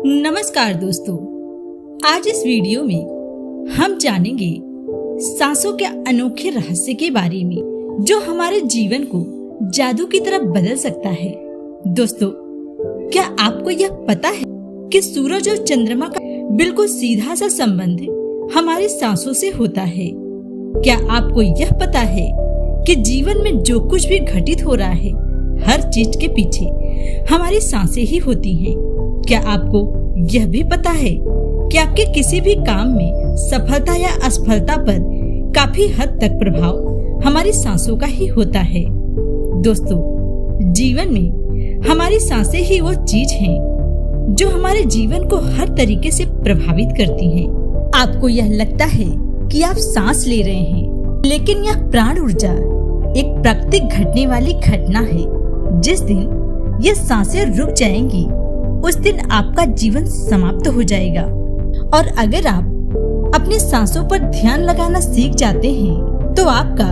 नमस्कार दोस्तों, आज इस वीडियो में हम जानेंगे सांसों के अनोखे रहस्य के बारे में जो हमारे जीवन को जादू की तरह बदल सकता है। दोस्तों, क्या आपको यह पता है कि सूरज और चंद्रमा का बिल्कुल सीधा सा संबंध हमारी सांसों से होता है? क्या आपको यह पता है कि जीवन में जो कुछ भी घटित हो रहा है, हर चीज के पीछे हमारी सांसें ही होती हैं? क्या आपको यह भी पता है कि आपके किसी भी काम में सफलता या असफलता पर काफी हद तक प्रभाव हमारी सांसों का ही होता है? दोस्तों, जीवन में हमारी सांसें ही वो चीज हैं जो हमारे जीवन को हर तरीके से प्रभावित करती हैं। आपको यह लगता है कि आप सांस ले रहे हैं, लेकिन यह प्राण ऊर्जा एक प्राकृतिक घटने वाली घटना है। जिस दिन ये सांसें रुक जाएंगी, उस दिन आपका जीवन समाप्त हो जाएगा। और अगर आप अपनी सांसों पर ध्यान लगाना सीख जाते हैं, तो आपका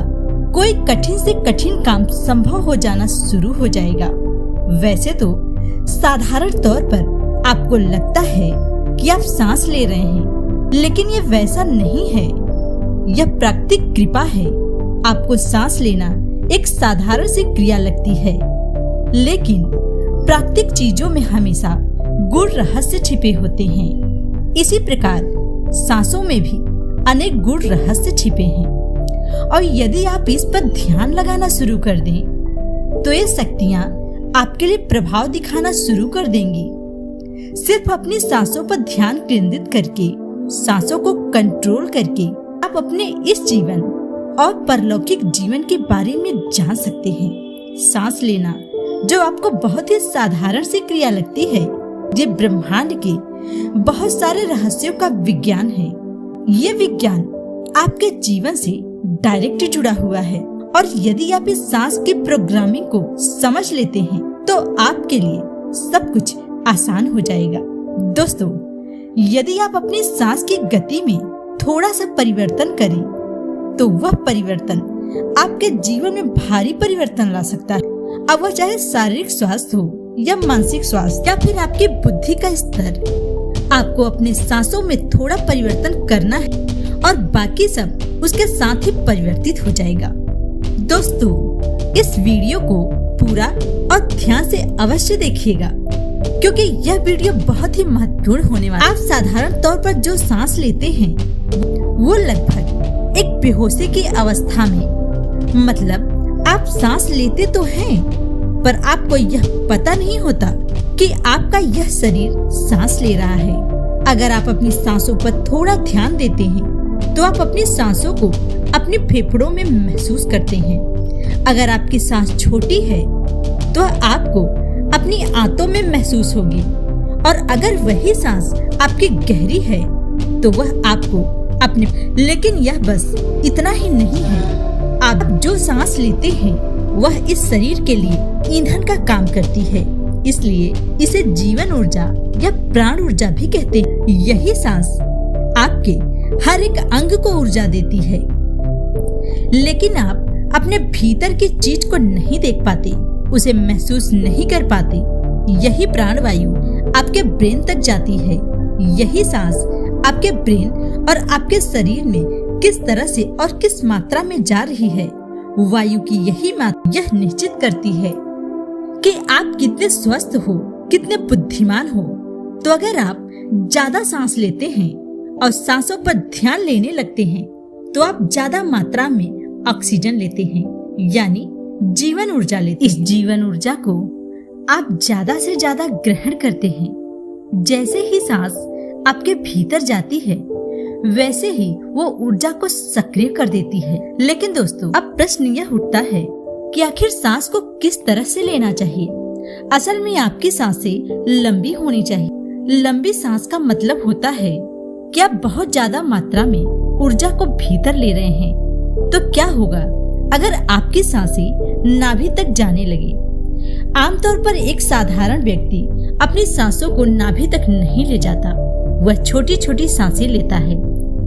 कोई कठिन से कठिन काम संभव हो जाना शुरू हो जाएगा। वैसे तो साधारण तौर पर आपको लगता है कि आप सांस ले रहे हैं, लेकिन ये वैसा नहीं है। यह प्राकृतिक कृपा है। आपको सांस लेना एक साधारण सी क्रिया लगती है, लेकिन प्राकृतिक चीजों में हमेशा गूढ़ रहस्य छिपे होते हैं। इसी प्रकार सांसों में भी अनेक गूढ़ रहस्य छिपे हैं, और यदि आप इस पर ध्यान लगाना शुरू कर दें, तो ये शक्तियाँ आपके लिए प्रभाव दिखाना शुरू कर देंगी। सिर्फ अपनी सांसों पर ध्यान केंद्रित करके, सांसों को कंट्रोल करके आप अपने इस जीवन और परलौकिक जीवन के बारे में जान सकते हैं। सांस लेना जो आपको बहुत ही साधारण सी क्रिया लगती है, ये ब्रह्मांड के बहुत सारे रहस्यों का विज्ञान है। ये विज्ञान आपके जीवन से डायरेक्ट जुड़ा हुआ है, और यदि आप इस सांस की प्रोग्रामिंग को समझ लेते हैं, तो आपके लिए सब कुछ आसान हो जाएगा। दोस्तों, यदि आप अपनी सांस की गति में थोड़ा सा परिवर्तन करें, तो वह परिवर्तन आपके जीवन में भारी परिवर्तन ला सकता है। अब वह चाहे शारीरिक स्वास्थ्य हो या मानसिक स्वास्थ्य या फिर आपकी बुद्धि का स्तर। आपको अपने सांसों में थोड़ा परिवर्तन करना है, और बाकी सब उसके साथ ही परिवर्तित हो जाएगा। दोस्तों, इस वीडियो को पूरा और ध्यान से अवश्य देखिएगा, क्योंकि यह वीडियो बहुत ही महत्वपूर्ण होने वाला है। आप साधारण तौर पर जो सांस लेते हैं, वो लगभग एक बेहोशी की अवस्था में, मतलब आप सांस लेते तो हैं, पर आपको यह पता नहीं होता कि आपका यह शरीर सांस ले रहा है। अगर आप अपनी सांसों पर थोड़ा ध्यान देते हैं, तो आप अपनी सांसों को अपने फेफड़ों में महसूस करते हैं। अगर आपकी सांस छोटी है, तो आपको अपनी आंतों में महसूस होगी, और अगर वही सांस आपकी गहरी है, तो वह आपको अपने। लेकिन यह बस इतना ही नहीं है। आप जो सांस लेते हैं, वह इस शरीर के लिए ईंधन का काम करती है, इसलिए इसे जीवन ऊर्जा या प्राण ऊर्जा भी कहते हैं। यही सांस आपके हर एक अंग को ऊर्जा देती है, लेकिन आप अपने भीतर की चीज को नहीं देख पाते, उसे महसूस नहीं कर पाते। यही प्राणवायु आपके ब्रेन तक जाती है। यही सांस आपके ब्रेन और आपके शरीर में किस तरह से और किस मात्रा में जा रही है, वायु की यही मात्रा यह निश्चित करती है कि आप कितने स्वस्थ हो, कितने बुद्धिमान हो। तो अगर आप ज्यादा सांस लेते हैं और सांसों पर ध्यान लेने लगते हैं, तो आप ज्यादा मात्रा में ऑक्सीजन लेते हैं, यानी जीवन ऊर्जा लेते हैं। इस जीवन ऊर्जा को आप ज्यादा से ज्यादा ग्रहण करते हैं। जैसे ही सांस आपके भीतर जाती है, वैसे ही वो ऊर्जा को सक्रिय कर देती है। लेकिन दोस्तों, अब प्रश्न यह उठता है कि आखिर सांस को किस तरह से लेना चाहिए। असल में आपकी सांसें लंबी होनी चाहिए। लंबी सांस का मतलब होता है कि आप बहुत ज्यादा मात्रा में ऊर्जा को भीतर ले रहे हैं। तो क्या होगा अगर आपकी सांसें नाभि तक जाने लगे? आमतौर पर एक साधारण व्यक्ति अपनी सांसों को नाभि तक नहीं ले जाता, वह छोटी छोटी सांसें लेता है।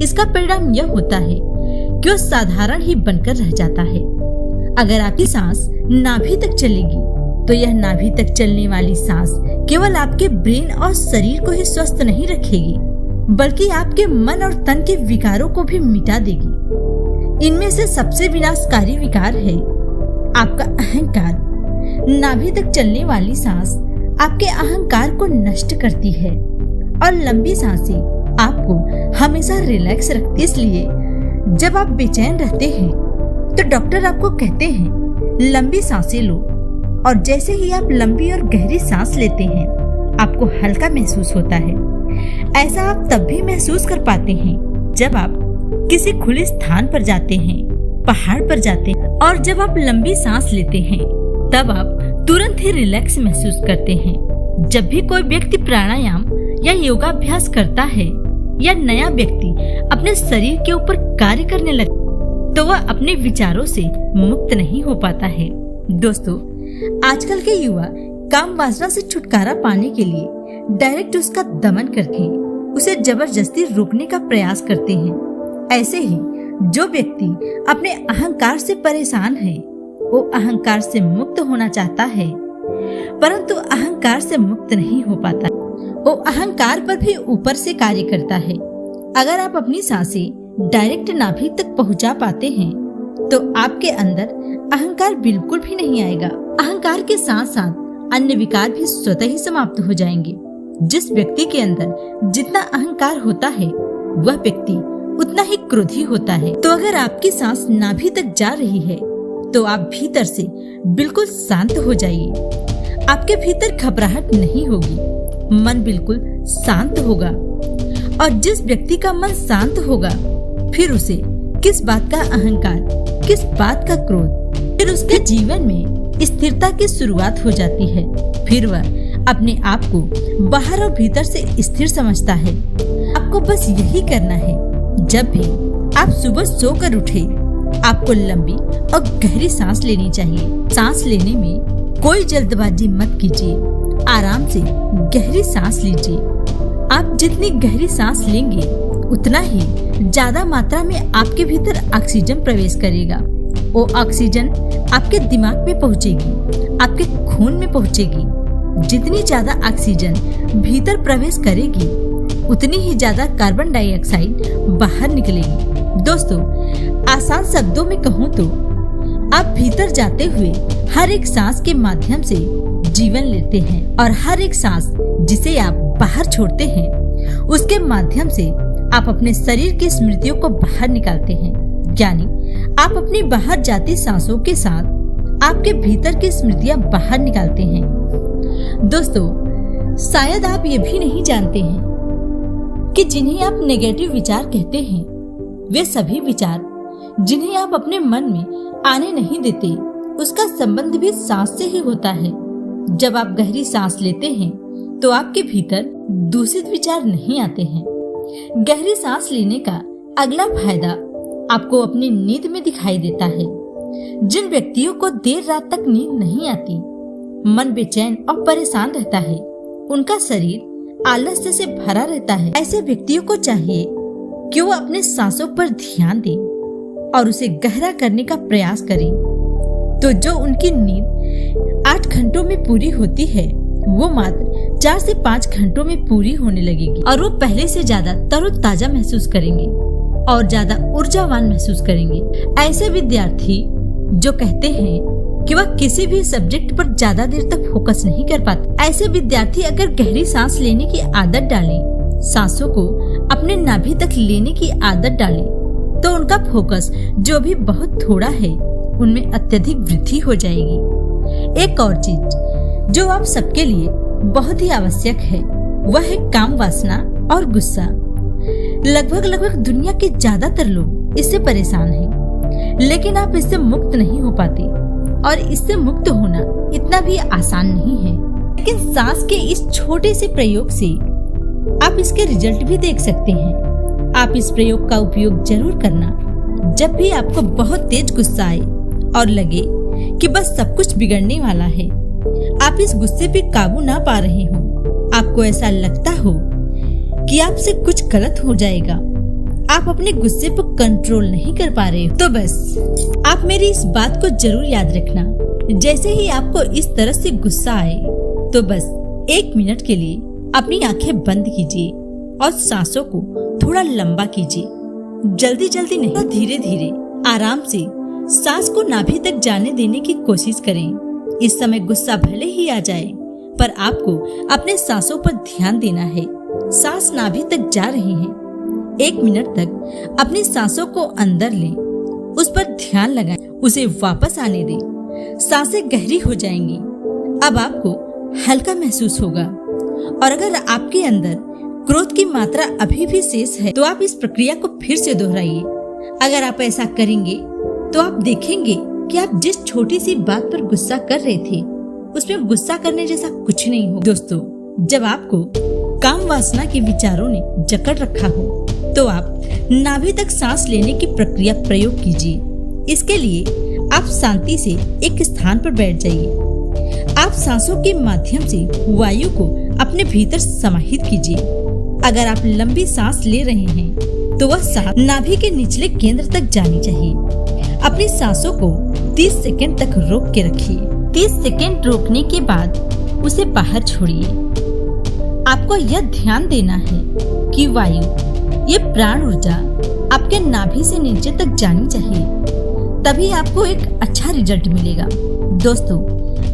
इसका परिणाम यह होता है कि वह साधारण ही बनकर रह जाता है। अगर आपकी सांस नाभि तक चलेगी, तो यह नाभि तक चलने वाली सांस केवल आपके ब्रेन और शरीर को ही स्वस्थ नहीं रखेगी, बल्कि आपके मन और तन के विकारों को भी मिटा देगी। इनमें से सबसे विनाशकारी विकार है आपका अहंकार। नाभि तक चलने वाली सांस आपके अहंकार को नष्ट करती है और लंबी सांसें आपको हमेशा रिलैक्स रखती। इसलिए जब आप बेचैन रहते हैं तो डॉक्टर आपको कहते हैं लंबी सांसें लो, और जैसे ही आप लंबी और गहरी सांस लेते हैं आपको हल्का महसूस होता है। ऐसा आप तब भी महसूस कर पाते हैं जब आप किसी खुले स्थान पर जाते हैं, पहाड़ पर जाते हैं, और जब आप लंबी सांस लेते हैं तब आप तुरंत ही रिलैक्स महसूस करते हैं। जब भी कोई व्यक्ति प्राणायाम या योगाभ्यास करता है या नया व्यक्ति अपने शरीर के ऊपर कार्य करने लगता तो वह अपने विचारों से मुक्त नहीं हो पाता है। दोस्तों, आजकल के युवा काम वासना से छुटकारा पाने के लिए डायरेक्ट उसका दमन करते हैं, उसे जबरदस्ती रोकने का प्रयास करते हैं। ऐसे ही जो व्यक्ति अपने अहंकार से परेशान है वो अहंकार से मुक्त होना चाहता है, परंतु अहंकार से मुक्त नहीं हो पाता। वो अहंकार पर भी ऊपर से कार्य करता है। अगर आप अपनी सांसें डायरेक्ट नाभि तक पहुंचा पाते हैं तो आपके अंदर अहंकार बिल्कुल भी नहीं आएगा। अहंकार के साथ साथ अन्य विकार भी स्वतः ही समाप्त हो जाएंगे। जिस व्यक्ति के अंदर जितना अहंकार होता है वह व्यक्ति उतना ही क्रोधी होता है। तो अगर आपकी सांस नाभि तक जा रही है तो आप भीतर से बिल्कुल शांत हो जाइए। आपके भीतर घबराहट नहीं होगी, मन बिल्कुल शांत होगा। और जिस व्यक्ति का मन शांत होगा फिर उसे किस बात का अहंकार, किस बात का क्रोध, फिर उसके जीवन में स्थिरता की शुरुआत हो जाती है। फिर वह अपने आप को बाहर और भीतर से स्थिर समझता है। आपको बस यही करना है। जब भी आप सुबह सोकर उठे आपको लंबी और गहरी सांस लेनी चाहिए। सांस लेने में कोई जल्दबाजी मत कीजिए, आराम से गहरी सांस लीजिए। आप जितनी गहरी सांस लेंगे उतना ही ज्यादा मात्रा में आपके भीतर ऑक्सीजन प्रवेश करेगा। वो ऑक्सीजन आपके दिमाग में पहुंचेगी, आपके खून में पहुंचेगी। जितनी ज्यादा ऑक्सीजन भीतर प्रवेश करेगी उतनी ही ज्यादा कार्बन डाइऑक्साइड बाहर निकलेगी। दोस्तों, आसान शब्दों में कहूँ तो आप भीतर जाते हुए हर एक सांस के माध्यम से जीवन लेते हैं और हर एक सांस जिसे आप बाहर छोड़ते हैं उसके माध्यम से आप अपने शरीर की स्मृतियों को बाहर निकालते हैं। यानी आप अपनी बाहर जाती सांसों के साथ आपके भीतर की स्मृतियां बाहर निकालते हैं। दोस्तों, शायद आप ये भी नहीं जानते हैं कि जिन्हें आप नेगेटिव विचार कहते हैं वे सभी विचार जिन्हें आप अपने मन में आने नहीं देते उसका संबंध भी सांस से ही होता है। जब आप गहरी सांस लेते हैं तो आपके भीतर दूषित विचार नहीं आते हैं। गहरी सांस लेने का अगला फायदा आपको अपनी नींद में दिखाई देता है। जिन व्यक्तियों को देर रात तक नींद नहीं आती, मन बेचैन और परेशान रहता है, उनका शरीर आलस्य से भरा रहता है। ऐसे व्यक्तियों को चाहिए कि वो अपने सांसों पर ध्यान दें और उसे गहरा करने का प्रयास करें। तो जो उनकी नींद 8 घंटों में पूरी होती है वो मात्र 4 से 5 घंटों में पूरी होने लगेगी और वो पहले से ज्यादा तरोताजा महसूस करेंगे और ज्यादा ऊर्जावान महसूस करेंगे। ऐसे विद्यार्थी जो कहते हैं कि वह किसी भी सब्जेक्ट पर ज्यादा देर तक फोकस नहीं कर पाते, ऐसे विद्यार्थी अगर गहरी सांस लेने की आदत डालें, सांसों को अपने नाभि तक लेने की आदत डालें, तो उनका फोकस जो भी बहुत थोड़ा है उनमें अत्यधिक वृद्धि हो जाएगी। एक और चीज जो आप सबके लिए बहुत ही आवश्यक है वह है काम वासना और गुस्सा। लगभग दुनिया के ज्यादातर लोग इससे परेशान हैं, लेकिन आप इससे मुक्त नहीं हो पाते और इससे मुक्त होना इतना भी आसान नहीं है। लेकिन सांस के इस छोटे से प्रयोग से आप इसके रिजल्ट भी देख सकते हैं। आप इस प्रयोग का उपयोग जरूर करना। जब भी आपको बहुत तेज गुस्सा आए और लगे कि बस सब कुछ बिगड़ने वाला है, आप इस गुस्से पे काबू ना पा रहे हो, आपको ऐसा लगता हो कि आपसे कुछ गलत हो जाएगा, आप अपने गुस्से पर कंट्रोल नहीं कर पा रहे हो, तो बस आप मेरी इस बात को जरूर याद रखना जैसे ही आपको इस तरह से गुस्सा आए तो बस 1 मिनट के लिए अपनी आंखें बंद कीजिए और सांसों को थोड़ा लंबा कीजिए। जल्दी जल्दी नहीं, धीरे धीरे आराम से सांस को नाभि तक जाने देने की कोशिश करें। इस समय गुस्सा भले ही आ जाए पर आपको अपने सांसों पर ध्यान देना है। सांस नाभि तक जा रही है। 1 मिनट तक अपनी सांसों को अंदर लें, उस पर ध्यान लगाएं, उसे वापस आने दें। सांसें गहरी हो जाएंगी। अब आपको हल्का महसूस होगा और अगर आपके अंदर क्रोध की मात्रा अभी भी शेष है तो आप इस प्रक्रिया को फिर से दोहराइए। अगर आप ऐसा करेंगे तो आप देखेंगे कि आप जिस छोटी सी बात पर गुस्सा कर रहे थे उसमें गुस्सा करने जैसा कुछ नहीं हो। दोस्तों, जब आपको काम वासना के विचारों ने जकड़ रखा हो तो आप नाभि तक सांस लेने की प्रक्रिया प्रयोग कीजिए। इसके लिए आप शांति से एक स्थान पर बैठ जाइए। आप सांसों के माध्यम से वायु को अपने भीतर समाहित कीजिए। अगर आप लंबी सांस ले रहे हैं तो वह सांस नाभि के निचले केंद्र तक जानी चाहिए। अपनी सांसों को 30 सेकंड तक रोक के रखिए। 30 सेकंड रोकने के बाद उसे बाहर छोड़िए। आपको यह ध्यान देना है कि वायु, ये प्राण ऊर्जा आपके नाभि से नीचे तक जानी चाहिए, तभी आपको एक अच्छा रिजल्ट मिलेगा। दोस्तों,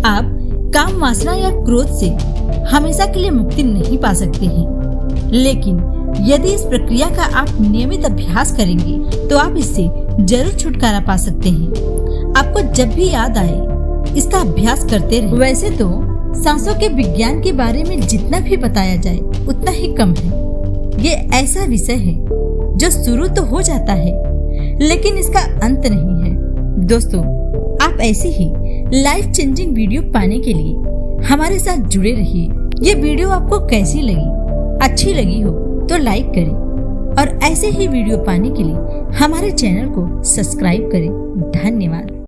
आप काम वासना या क्रोध से हमेशा के लिए मुक्ति नहीं पा सकते हैं, लेकिन यदि इस प्रक्रिया का आप नियमित अभ्यास करेंगे तो आप इससे जरूर छुटकारा पा सकते हैं। आपको जब भी याद आए इसका अभ्यास करते रहें। वैसे तो सांसों के विज्ञान के बारे में जितना भी बताया जाए उतना ही कम है। ये ऐसा विषय है जो शुरू तो हो जाता है लेकिन इसका अंत नहीं है। दोस्तों, आप ऐसी ही लाइफ चेंजिंग वीडियो पाने के लिए हमारे साथ जुड़े रहिए। ये वीडियो आपको कैसी लगी? अच्छी लगी हो तो लाइक करें और ऐसे ही वीडियो पाने के लिए हमारे चैनल को सब्सक्राइब करें। धन्यवाद।